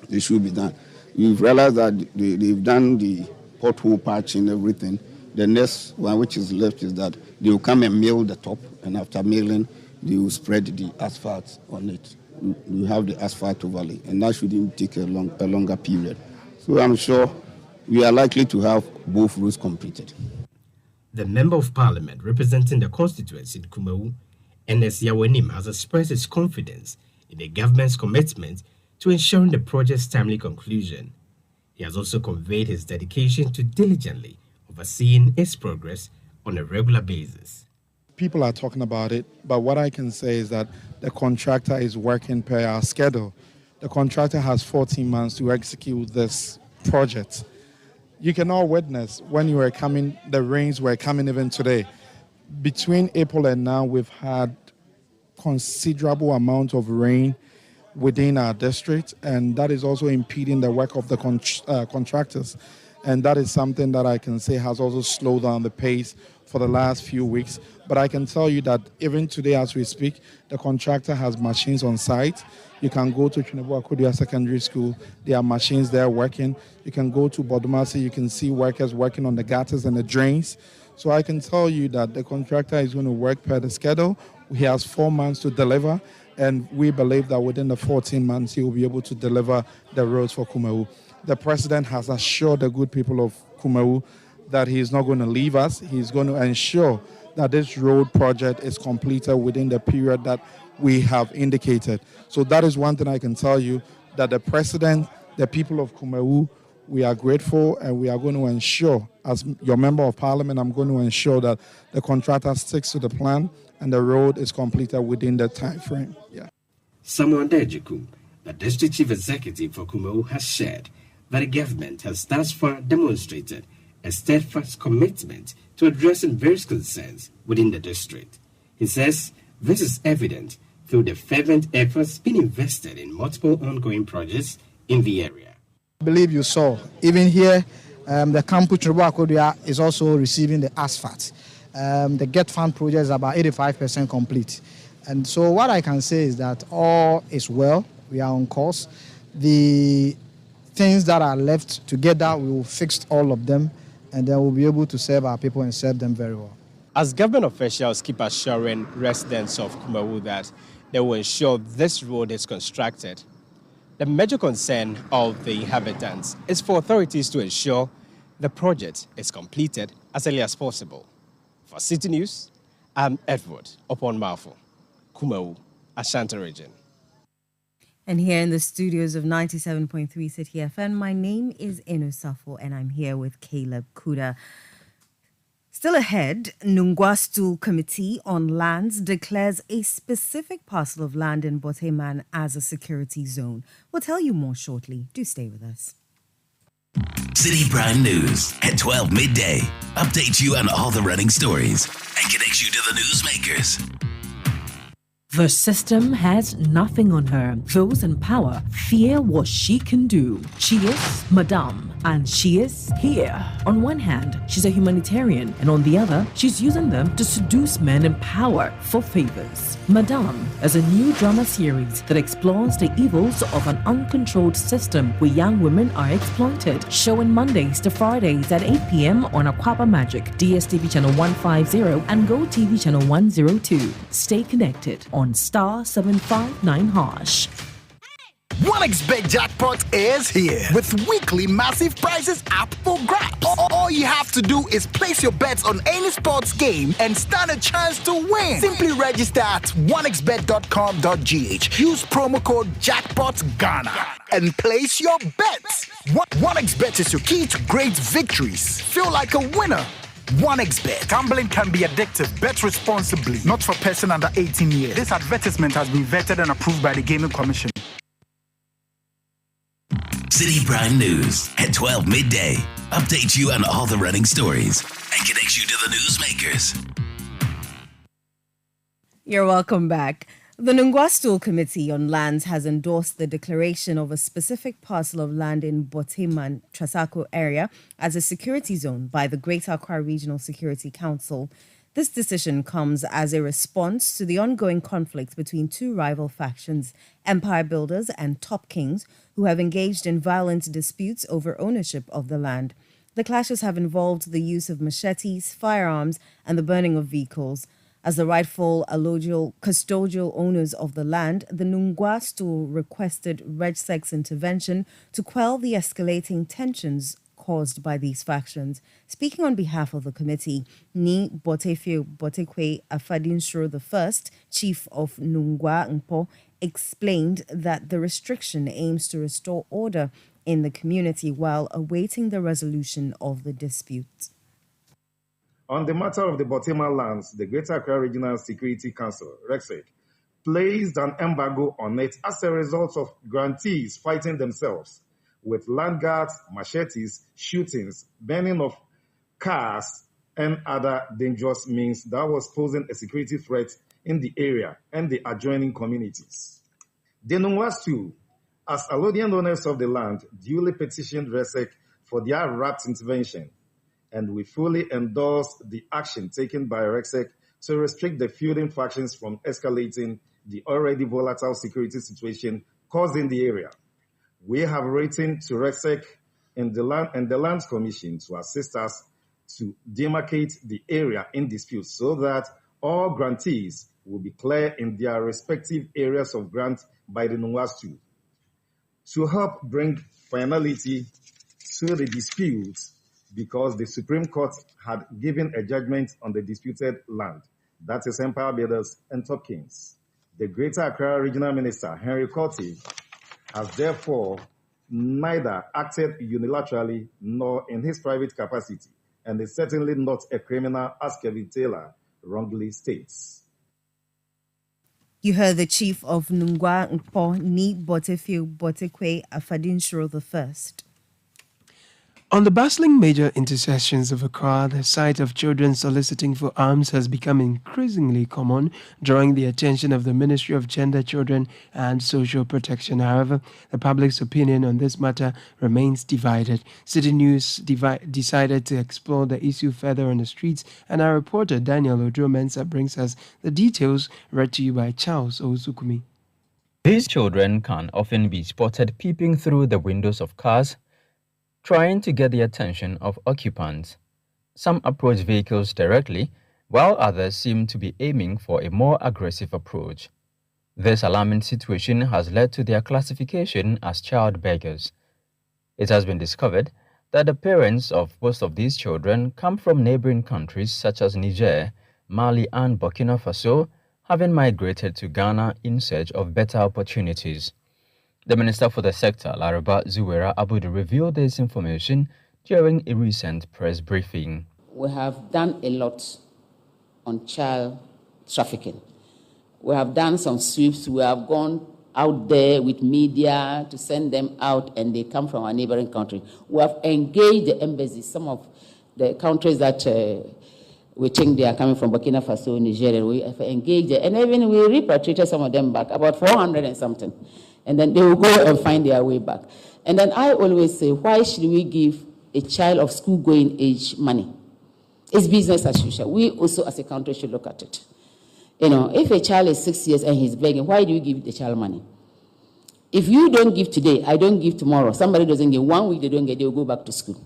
it should be done. You've realized that they've done the pothole patch and everything. The next one which is left is that they will come and mill the top, and after milling, they will spread the asphalt on it. You have the asphalt overlay, and that shouldn't take a longer period. So I'm sure we are likely to have both roads completed. The Member of Parliament representing the constituency in Kumewu, Ernest Yawenim, has expressed his confidence in the government's commitment to ensuring the project's timely conclusion. He has also conveyed his dedication to diligently overseeing its progress on a regular basis. People are talking about it, but what I can say is that the contractor is working per our schedule. The contractor has 14 months to execute this project. You can all witness when you were coming, the rains were coming even today. Between April and now, we've had considerable amount of rain within our district, and that is also impeding the work of the contractors. And that is something that I can say has also slowed down the pace for the last few weeks. But I can tell you that even today as we speak, the contractor has machines on site. You can go to Chinebu Akodia Secondary School. There are machines there working. You can go to Bodumasi. You can see workers working on the gutters and the drains. So I can tell you that the contractor is going to work per the schedule. He has 4 months to deliver. And we believe that within the 14 months, he will be able to deliver the roads for Kumewu. The president has assured the good people of Kumewu that he is not going to leave us. He's going to ensure that this road project is completed within the period that we have indicated. So that is one thing I can tell you, that the president, the people of Kumewu, we are grateful, and we are going to ensure, as your member of parliament, I'm going to ensure that the contractor sticks to the plan and the road is completed within the time frame. Yeah. Samuel Dejiku, the district chief executive for Kumewu, has shared that the government has thus far demonstrated a steadfast commitment to addressing various concerns within the district. He says this is evident through the fervent efforts being invested in multiple ongoing projects in the area. I believe you saw, even here, the campus Chinebu Akodia is also receiving the asphalt. The Get Fund project is about 85% complete. And so what I can say is that all is well. We are on course. The things that are left together, we will fix all of them, and then we'll be able to serve our people and serve them very well. As government officials keep assuring residents of Kumewu that they will ensure this road is constructed, the major concern of the inhabitants is for authorities to ensure the project is completed as early as possible. For Citi News, I'm Edward Oponmafo, Kumewu, Ashanti region. And here in the studios of 97.3 Citi FM, my name is Inu Safo, and I'm here with Caleb Kuda. Still ahead, Nungwa Stool Committee on Lands declares a specific parcel of land in Boteman as a security zone. We'll tell you more shortly. Do stay with us. Citi Prime News at 12 midday updates you on all the running stories and connects you to the newsmakers. The system has nothing on her. Those in power fear what she can do. She is Madame, and she is here. On one hand, she's a humanitarian, and on the other, she's using them to seduce men in power for favors. Madame is a new drama series that explores the evils of an uncontrolled system where young women are exploited. Showing Mondays to Fridays at 8 p.m. on Aquaba Magic, DSTV channel 150 and GoTV channel 102. Stay connected on star 759#. 1xBet Jackpot is here with weekly massive prizes up for grabs. All you have to do is place your bets on any sports game and stand a chance to win. Simply register at 1xbet.com.gh. Use promo code JackpotGhana and place your bets. 1xBet is your key to great victories. Feel like a winner. 1xBet. Gambling can be addictive. Bet responsibly. Not for person under 18 years. This advertisement has been vetted and approved by the Gaming Commission. Citi Prime News at 12 midday updates you on all the running stories and connects you to the newsmakers. You're welcome back. The Nungwa Committee on Lands has endorsed the declaration of a specific parcel of land in Boteman, Trasacco area as a security zone by the Greater Accra Regional Security Council. This decision comes as a response to the ongoing conflict between two rival factions, empire builders and top kings, who have engaged in violent disputes over ownership of the land. The clashes have involved the use of machetes, firearms, and the burning of vehicles. As the rightful custodial owners of the land, the Nungwa stool requested RegSec's intervention to quell the escalating tensions caused by these factions. Speaking on behalf of the committee, Ni Botefio Botekwe Afadinsro I, chief of Nungwa Nkpo, explained that the restriction aims to restore order in the community while awaiting the resolution of the dispute. On the matter of the Boteman lands, the Greater Accra Regional Security Council, RegSec, placed an embargo on it as a result of grantees fighting themselves with land guards, machetes, shootings, burning of cars, and other dangerous means that was posing a security threat in the area and the adjoining communities. The Nungwas too, as allodian owners of the land, duly petitioned RegSec for their rapt intervention, and we fully endorse the action taken by RegSec to restrict the feuding factions from escalating the already volatile security situation caused in the area. We have written to RegSec and the Lands Commission to assist us to demarcate the area in dispute so that all grantees will be clear in their respective areas of grant by the Nungwas too. To help bring finality to the disputes, because the Supreme Court had given a judgment on the disputed land, that is empire builders and top kings. The Greater Accra Regional Minister, Henry Korte, has therefore neither acted unilaterally nor in his private capacity, and is certainly not a criminal, as Kevin Taylor wrongly states. You heard the chief of Nungwa Nkpo, Ni Botefio Botekwe Afadinsro I. On the bustling major intersections of Accra, the sight of children soliciting for arms has become increasingly common, drawing the attention of the Ministry of Gender, Children and Social Protection. However, the public's opinion on this matter remains divided. Citi News decided to explore the issue further on the streets, and our reporter Daniel Odro-Mensah brings us the details, read to you by Charles Ozukumi. These children can often be spotted peeping through the windows of cars, trying to get the attention of occupants. Some approach vehicles directly, while others seem to be aiming for a more aggressive approach. This alarming situation has led to their classification as child beggars. It has been discovered that the parents of most of these children come from neighboring countries such as Niger, Mali and Burkina Faso, having migrated to Ghana in search of better opportunities. The Minister for the Sector, Laraba Zuwera Abudu, revealed this information during a recent press briefing. We have done a lot on child trafficking. We have done some sweeps. We have gone out there with media to send them out, and they come from our neighboring country. We have engaged the embassies, some of the countries that we think they are coming from, Burkina Faso, Nigeria. We have engaged them, and even we repatriated some of them back, about 400 and something. And then they will go and find their way back. And then I always say, why should we give a child of school-going age money? It's business as usual. We also, as a country, should look at it. You know, if a child is 6 years and he's begging, why do you give the child money? If you don't give today, I don't give tomorrow. Somebody doesn't give 1 week, they don't get, they will go back to school.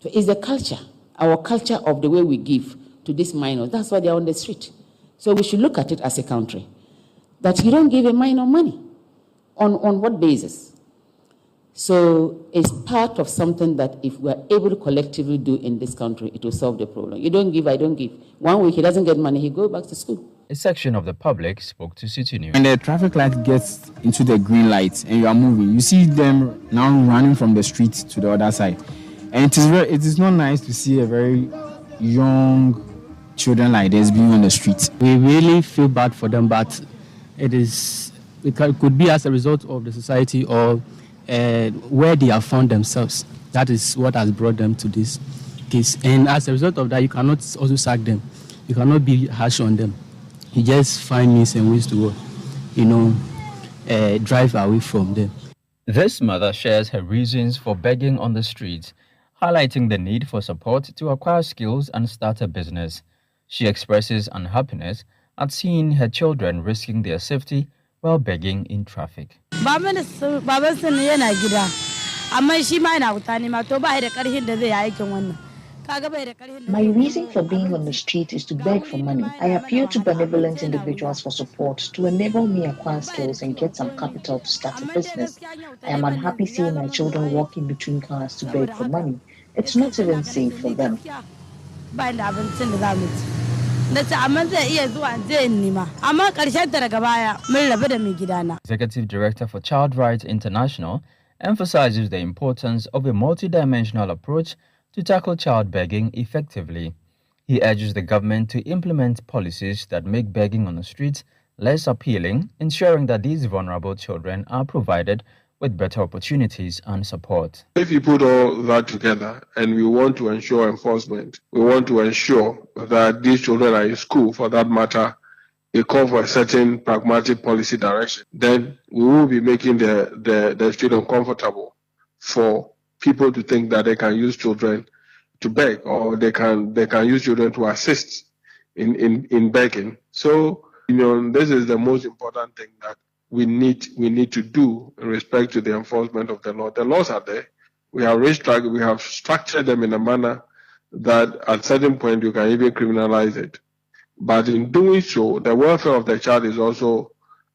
So it's the culture, our culture of the way we give to these minors. That's why they're on the street. So we should look at it as a country, that you don't give a minor money. On what basis? So it's part of something that if we're able to collectively do in this country, it will solve the problem. You don't give, I don't give. 1 week, he doesn't get money, he goes back to school. A section of the public spoke to Citi News. When the traffic light gets into the green light and you are moving, you see them now running from the street to the other side. And it is not nice to see a very young children like this being on the street. We really feel bad for them, but it could be as a result of the society or where they have found themselves. That is what has brought them to this case. And as a result of that, you cannot also sack them. You cannot be harsh on them. he just find means and ways to, drive away from them. This mother shares her reasons for begging on the streets, highlighting the need for support to acquire skills and start a business. She expresses unhappiness at seeing her children risking their safety while begging in traffic. My reason for being on the street is to beg for money. I appeal to benevolent individuals for support to enable me acquire skills and get some capital to start a business. I am unhappy seeing my children walking between cars to beg for money. It's not even safe for them. Executive Director for Child Rights International emphasizes the importance of a multidimensional approach to tackle child begging effectively. He urges the government to implement policies that make begging on the streets less appealing, ensuring that these vulnerable children are provided with better opportunities and support. If you put all that together and we want to ensure enforcement, we want to ensure that these children are in school, for that matter, a call for a certain pragmatic policy direction, then we will be making the street uncomfortable for people to think that they can use children to beg, or they can use children to assist in begging. So, this is the most important thing that we need to do in respect to the enforcement of the law. The laws are there. We have structured them in a manner that at a certain point you can even criminalize it. But in doing so, the welfare of the child is also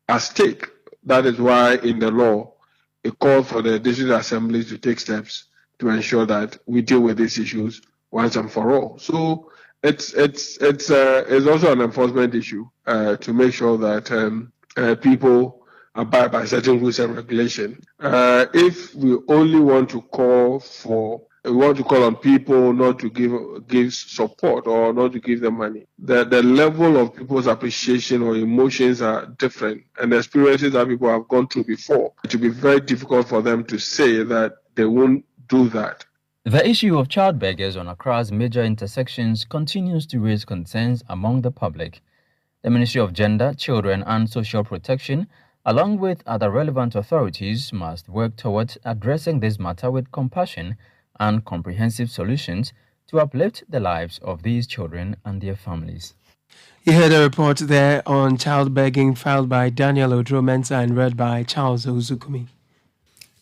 at stake. That is why in the law, it calls for the district assemblies to take steps to ensure that we deal with these issues once and for all. So it's also an enforcement issue to make sure that people abide by certain rules and regulations. If we only want to call on people not to give support or not to give them money, the level of people's appreciation or emotions are different, and the experiences that people have gone through before, it will be very difficult for them to say that they won't do that. The issue of child beggars on Accra's major intersections continues to raise concerns among the public. The Ministry of Gender, Children and Social Protection, along with other relevant authorities, must work towards addressing this matter with compassion and comprehensive solutions to uplift the lives of these children and their families. You heard a report there on child begging filed by Daniel Odro-Mensah and read by Charles Ozukumi.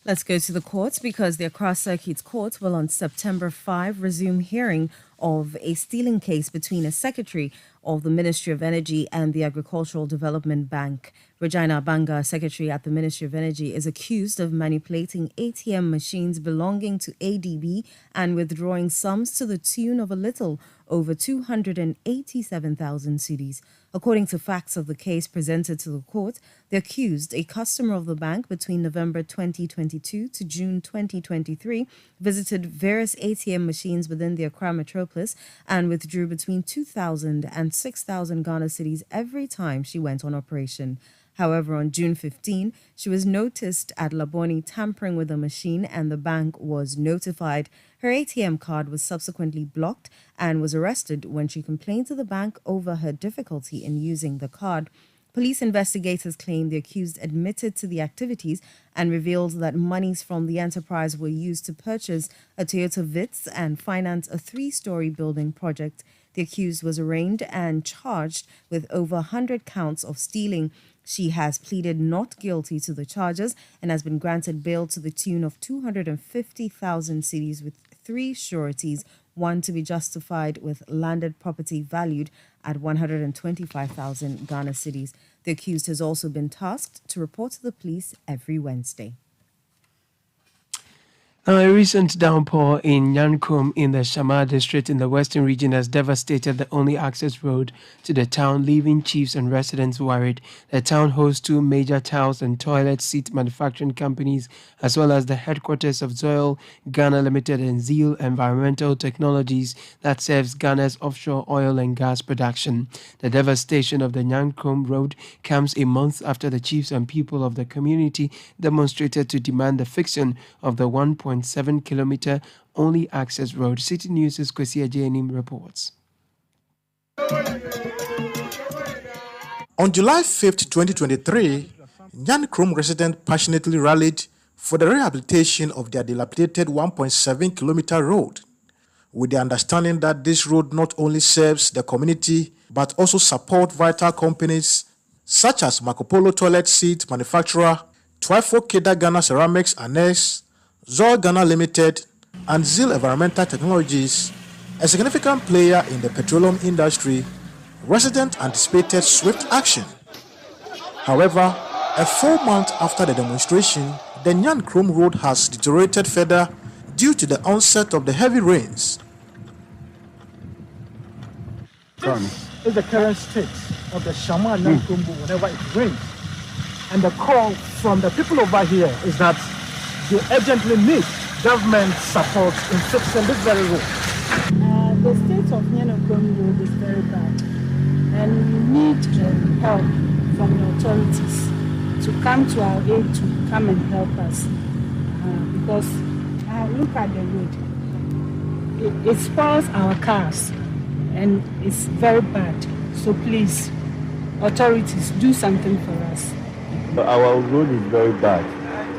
Let's go to the courts because the Accra Circuit Court will on September 5 resume hearing of a stealing case between a secretary of the Ministry of Energy and the Agricultural Development Bank. Regina Banga, secretary at the Ministry of Energy, is accused of manipulating ATM machines belonging to ADB and withdrawing sums to the tune of a little over 287,000 cedis. According to facts of the case presented to the court, the accused, a customer of the bank between November 2022 to June 2023, visited various ATM machines within the Accra metropolis and withdrew between 2,000 and 6,000 Ghana cedis every time she went on operation. However, on June 15, she was noticed at Laboni tampering with a machine and the bank was notified. Her ATM card was subsequently blocked and was arrested when she complained to the bank over her difficulty in using the card. Police investigators claim the accused admitted to the activities and revealed that monies from the enterprise were used to purchase a Toyota Vitz and finance a 3-story building project. The accused was arraigned and charged with over 100 counts of stealing. She has pleaded not guilty to the charges and has been granted bail to the tune of 250,000 cedis with 3 sureties, one to be justified with landed property valued at 125,000 Ghana cedis. The accused has also been tasked to report to the police every Wednesday. Now, a recent downpour in Nyankum in the Shamar district in the western region has devastated the only access road to the town, leaving chiefs and residents worried. The town hosts 2 major tiles and toilet seat manufacturing companies, as well as the headquarters of Zoil Ghana Limited and Zeal Environmental Technologies that serves Ghana's offshore oil and gas production. The devastation of the Nyankum road comes a month after the chiefs and people of the community demonstrated to demand the fixing of the 1.7-kilometer only access road. City News' Kwesi Ajayanim reports. On July 5th, 2023, Nyan Krom residents passionately rallied for the rehabilitation of their dilapidated 1.7-kilometer road, with the understanding that this road not only serves the community but also supports vital companies such as Marco Polo toilet seat manufacturer, Twifo Keda Ghana Ceramics Annex, Zol Ghana Limited, and Zeal Environmental Technologies, a significant player in the petroleum industry. Residents anticipated swift action. However, a full month after the demonstration, the Nyan Krom Road has deteriorated further due to the onset of the heavy rains. This is the current state of the Shama Nyan Krom Road whenever it rains. And the call from the people over here is that they urgently need government support in fixing this very road. The state of Nyan Krom Road is very bad, and we need help from the authorities to come to our aid, to come and help us. Because look at the road. It spoils our cars, and it's very bad. So please, authorities, do something for us. Our road is very bad,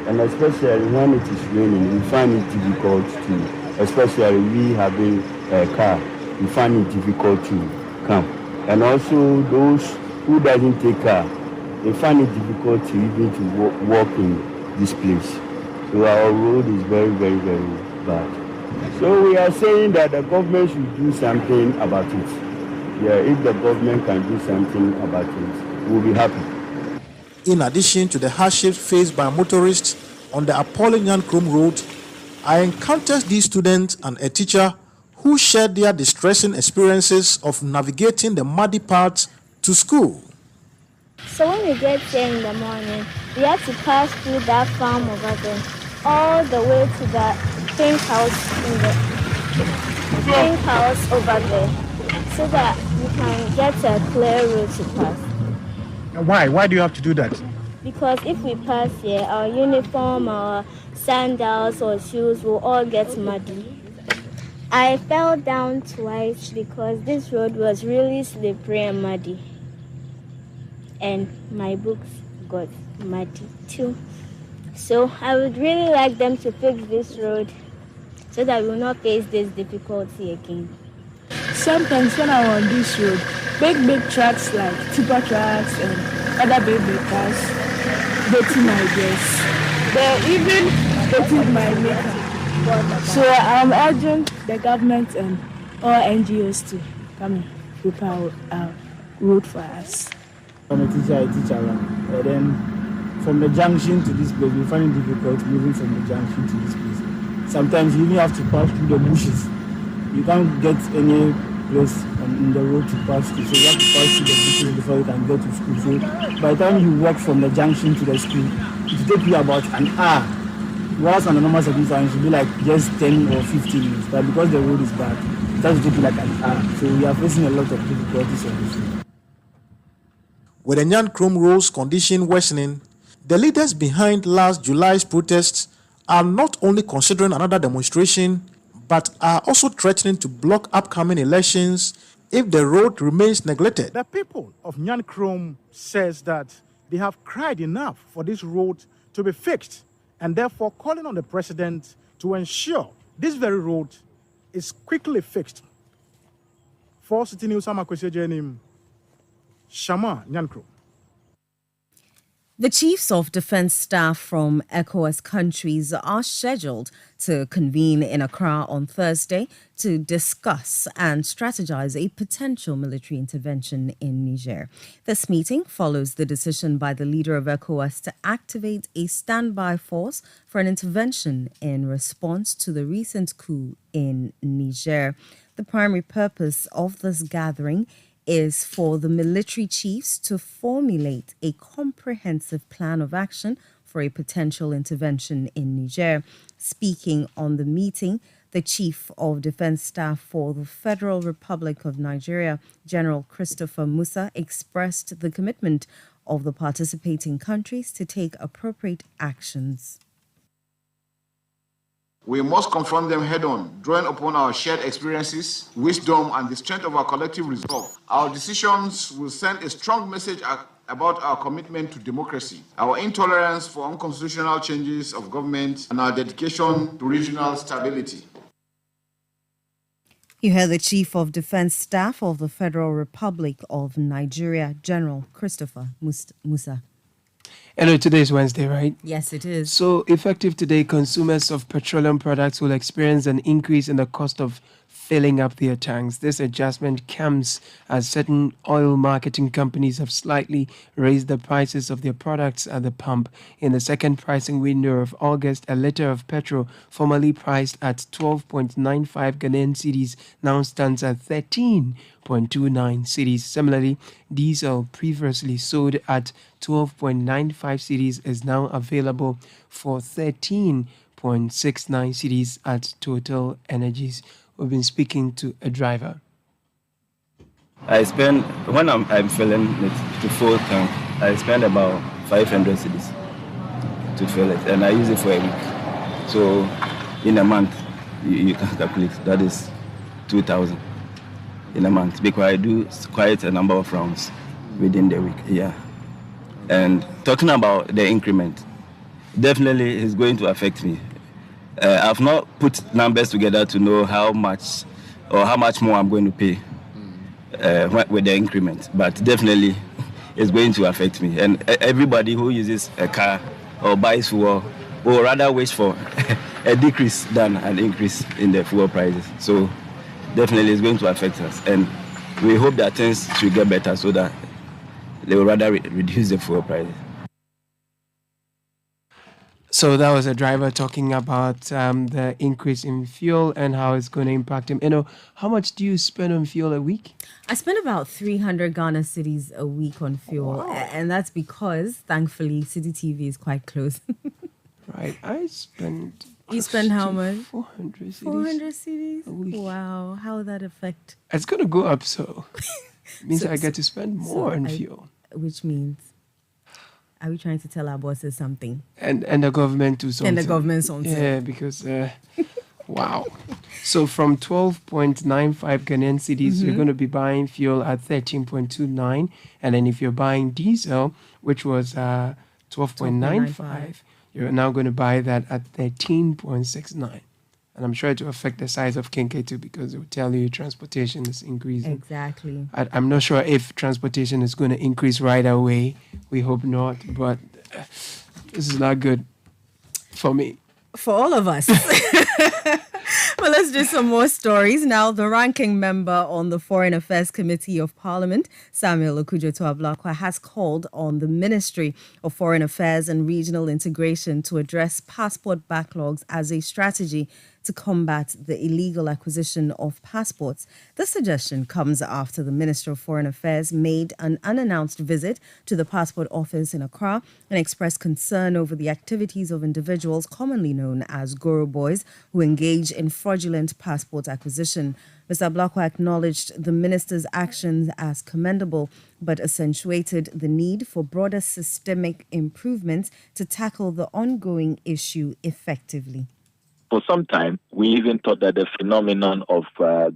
and especially when it is raining, we find it difficult to, especially we having a car, we find it difficult to come. And also those who doesn't take car, they find it difficult to even to walk in this place. So our road is very, very, very bad. So we are saying that the government should do something about it. Yeah, if the government can do something about it, we'll be happy. In addition to the hardships faced by motorists on the appalling Nyan Krom Road, I encountered these students and a teacher who shared their distressing experiences of navigating the muddy paths to school. So when we get here in the morning, we have to pass through that farm over there, all the way to the pink house over there, so that we can get a clear road to pass. Why? Why do you have to do that? Because if we pass here, our uniform, our sandals or shoes will all get muddy. I fell down twice because this road was really slippery and muddy. And my books got muddy too. So I would really like them to fix this road so that we will not face this difficulty again. Sometimes when I'm on this road, big trucks like tipper trucks and other big cars, they take my dress. They even take my makeup. So I'm urging the government and all NGOs to come and prepare our road for us. I'm a teacher, I teach around. And then from the junction to this place, we find it difficult moving from the junction to this place. Sometimes you even have to pass through the bushes. You can't get any place in the road to pass through. So you have to pass through the bushes before you can get to school. So by the time you walk from the junction to the school, it will take you about an hour. Whilst under normal circumstances, it should be like just 10 or 15 minutes. But because the road is bad, it has to take you like an hour. So we are facing a lot of difficulties on this road. With the Nyan Krom Road's condition worsening, the leaders behind last July's protests are not only considering another demonstration, but are also threatening to block upcoming elections if the road remains neglected. The people of Nyan Krom says that they have cried enough for this road to be fixed, and therefore calling on the president to ensure this very road is quickly fixed. For Citi News, I'm Akwesi Shama Nyan Krom. The chiefs of defense staff from ECOWAS countries are scheduled to convene in Accra on Thursday to discuss and strategize a potential military intervention in Niger. This meeting follows the decision by the leader of ECOWAS to activate a standby force for an intervention in response to the recent coup in Niger. The primary purpose of this gathering is for the military chiefs to formulate a comprehensive plan of action for a potential intervention in Niger. Speaking on the meeting, the Chief of Defense Staff for the Federal Republic of Nigeria, General Christopher Musa, expressed the commitment of the participating countries to take appropriate actions. We must confront them head-on, drawing upon our shared experiences, wisdom, and the strength of our collective resolve. Our decisions will send a strong message about our commitment to democracy, our intolerance for unconstitutional changes of government, and our dedication to regional stability. You heard the Chief of Defense Staff of the Federal Republic of Nigeria, General Christopher Musa. Hello, today is Wednesday, right? Yes, it is. So, effective today, consumers of petroleum products will experience an increase in the cost of filling up their tanks. This adjustment comes as certain oil marketing companies have slightly raised the prices of their products at the pump. In the second pricing window of August, a litre of petrol formerly priced at 12.95 Ghanaian cedis now stands at 13.29 cedis. Similarly, diesel previously sold at 12.95 cedis is now available for 13.69 cedis at Total Energies. We've been speaking to a driver. I spend, when I'm filling it to full tank, I spend about 500 cedis to fill it, and I use it for a week. So in a month, you can calculate, that is 2,000 in a month, because I do quite a number of rounds within the week, yeah. And talking about the increment, definitely it's going to affect me. I've not put numbers together to know how much more I'm going to pay with the increment, but definitely it's going to affect me. And everybody who uses a car or buys fuel will rather wish for a decrease than an increase in the fuel prices. So definitely it's going to affect us. And we hope that things should get better so that they will rather reduce the fuel prices. So that was a driver talking about the increase in fuel and how it's going to impact him. You know, how much do you spend on fuel a week? I spend about 300 Ghana cedis a week on fuel. Wow. And that's because, thankfully, Citi TV is quite close. Right. I spend... You spend how much? 400 cedis. 400 cedis? A week. Wow. How will that affect? It's going to go up, so... It means I get to spend more on fuel. Which means... Are we trying to tell our bosses something? And the government to something. And the government something. Yeah, because, wow. So from 12.95 Ghanaian cedis, you're going to be buying fuel at 13.29. And then if you're buying diesel, which was 12.95, you're now going to buy that at 13.69. And I'm sure it will affect the size of Kinke too, because it will tell you transportation is increasing. Exactly. I'm not sure if transportation is going to increase right away. We hope not, but this is not good for me. For all of us. Well, let's do some more stories. Now, the ranking member on the Foreign Affairs Committee of Parliament, Samuel Okudzeto-Ablakwa, has called on the Ministry of Foreign Affairs and Regional Integration to address passport backlogs as a strategy to combat the illegal acquisition of passports. This suggestion comes after the Minister of Foreign Affairs made an unannounced visit to the passport office in Accra and expressed concern over the activities of individuals commonly known as Goro Boys who engage in fraudulent passport acquisition. Mr. Ablakwa acknowledged the minister's actions as commendable, but accentuated the need for broader systemic improvements to tackle the ongoing issue effectively. For some time, we even thought that the phenomenon of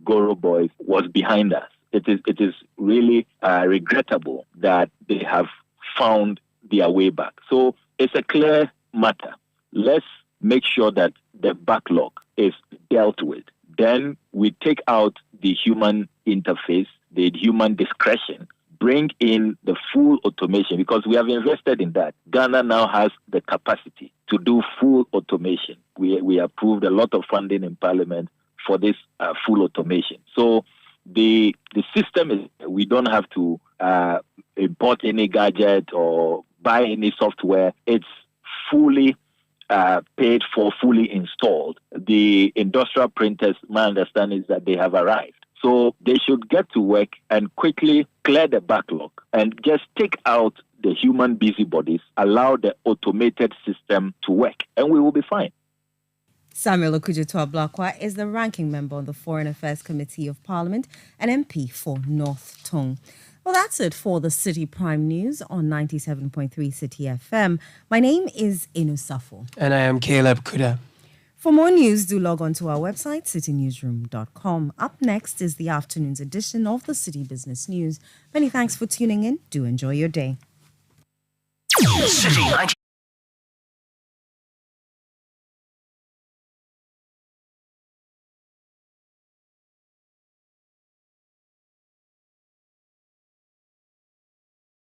Goro Boys was behind us. It is really regrettable that they have found their way back. So it's a clear matter. Let's make sure that the backlog is dealt with. Then we take out the human interface, the human discretion, bring in the full automation, because we have invested in that. Ghana now has the capacity to do full automation. We approved a lot of funding in Parliament for this full automation. So the system is, we don't have to import any gadget or buy any software. It's fully paid for, fully installed. The industrial printers, my understanding is that they have arrived. So they should get to work and quickly clear the backlog and just take out the human busybodies, allow the automated system to work, and we will be fine. Samuel Okudzeto-Ablakwa is the ranking member on the Foreign Affairs Committee of Parliament and MP for North Tongue. Well, that's it for the Citi Prime News on 97.3 Citi FM. My name is Inu Safo. And I am Caleb Kuda. For more news, do log on to our website, citynewsroom.com. Up next is the afternoon's edition of the City Business News. Many thanks for tuning in. Do enjoy your day. City